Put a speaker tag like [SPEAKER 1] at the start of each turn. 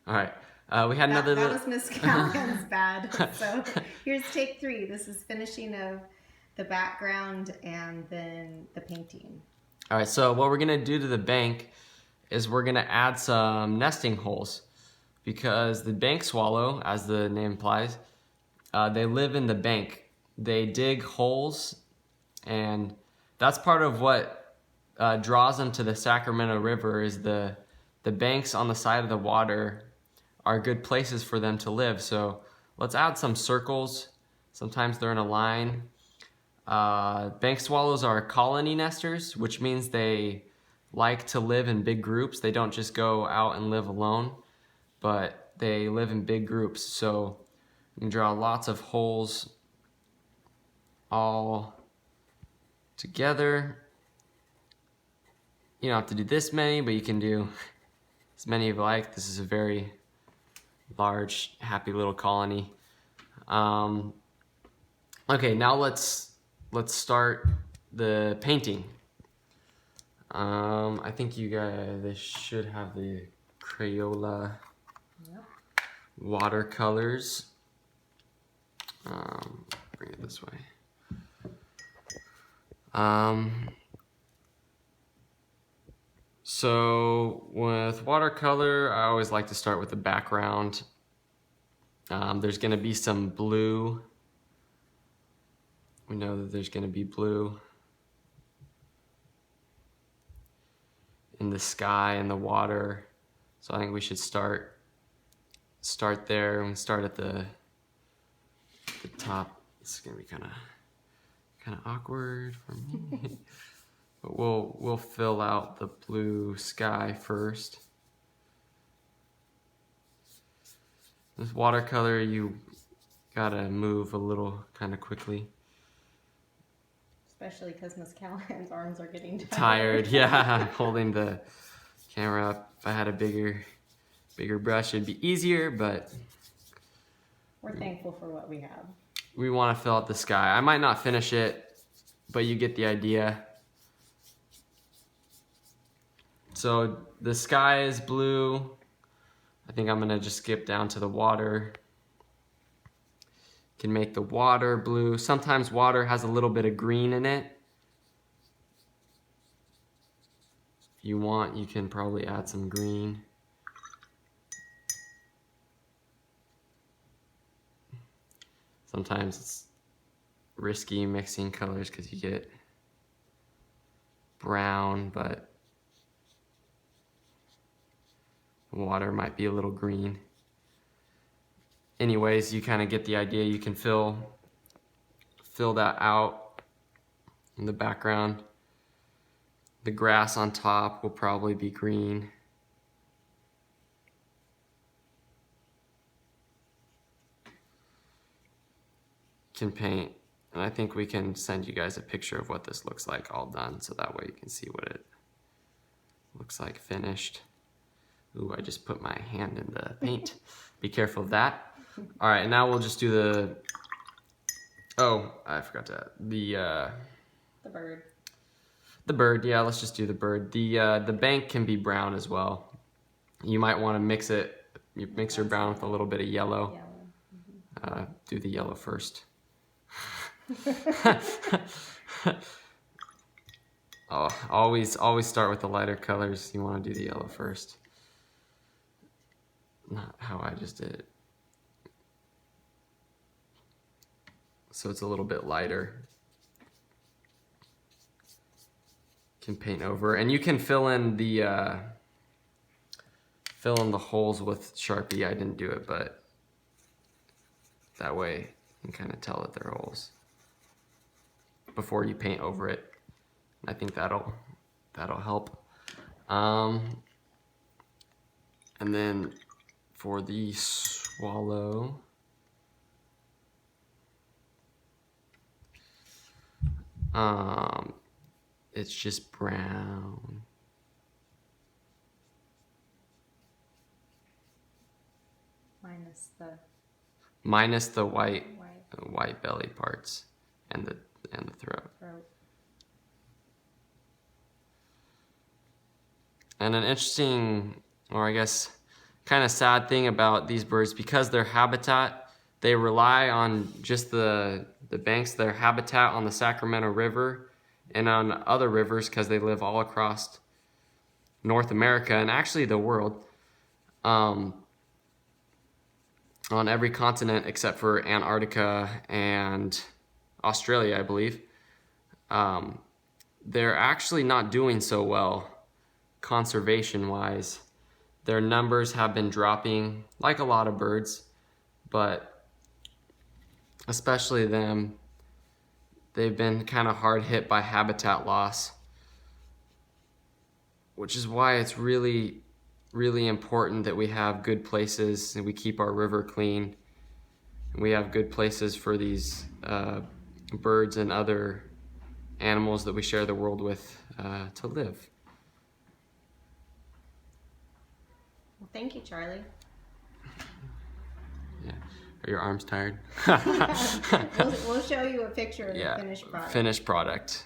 [SPEAKER 1] All right. We had
[SPEAKER 2] That,
[SPEAKER 1] another.
[SPEAKER 2] that was Miss Callahan's bad. So here's take 3. This is finishing of the background and then the painting.
[SPEAKER 1] All right. So what we're gonna do to the bank is we're gonna add some nesting holes because the bank swallow, as the name implies, they live in the bank. They dig holes, and that's part of what draws them to the Sacramento River. Is the banks on the side of the water are good places for them to live. So let's add some circles. Sometimes they're in a line. Bank swallows are colony nesters, which means they like to live in big groups. They don't just go out and live alone, but they live in big groups. So you can draw lots of holes all together. You don't have to do this many, but you can do as many as you like. This is a very large, happy little colony. Okay, now let's start the painting. I think you guys should have the Crayola watercolors. Bring it this way. So with watercolor, I always like to start with the background. There's going to be some blue. We know that there's going to be blue in the sky and the water. So I think we should start there and start at the top. This is going to be kind of awkward for me. But we'll fill out the blue sky first. This watercolor, you gotta move a little kind of quickly.
[SPEAKER 2] Especially because Miss Callahan's arms are getting
[SPEAKER 1] Tired, yeah. I'm holding the camera up. If I had a bigger brush, it'd be easier, but
[SPEAKER 2] we're thankful for what we have.
[SPEAKER 1] We want to fill out the sky. I might not finish it, but you get the idea. So the sky is blue. I think I'm gonna just skip down to the water. Can make the water blue. Sometimes water has a little bit of green in it. If you want, you can probably add some green. Sometimes it's risky mixing colors because you get brown, but water might be a little green. Anyways, you kind of get the idea. You can fill that out in the background. The grass on top will probably be green. Can paint, and I think we can send you guys a picture of what this looks like all done, so that way you can see what it looks like finished. Ooh, I just put my hand in the paint. Be careful of that. All right, now we'll just do the, oh, I forgot to, the
[SPEAKER 2] bird.
[SPEAKER 1] The bird, yeah, let's just do the bird. The bank can be brown as well. You might want to mix your brown with a little bit of yellow. Do the yellow first. Oh, always start with the lighter colors. You want to do the yellow first. Not how I just did it. So it's a little bit lighter. Can paint over, and you can fill in the holes with Sharpie. I didn't do it, but that way you can kind of tell that they're holes before you paint over it. I think that'll help. And then for the swallow, it's just brown. Minus the white belly parts and the throat. And an interesting, or I guess kind of sad thing about these birds, because their habitat, they rely on just the banks, their habitat on the Sacramento River and on other rivers, because they live all across North America and actually the world, on every continent except for Antarctica and Australia, I believe. They're actually not doing so well conservation-wise. Their numbers have been dropping like a lot of birds, but especially them, they've been kind of hard hit by habitat loss, which is why it's really, really important that we have good places and we keep our river clean. And we have good places for these birds and other animals that we share the world with to live.
[SPEAKER 2] Well, thank you, Charlie.
[SPEAKER 1] Yeah. Are your arms tired?
[SPEAKER 2] We'll show you a picture of the finished product.
[SPEAKER 1] Finished product.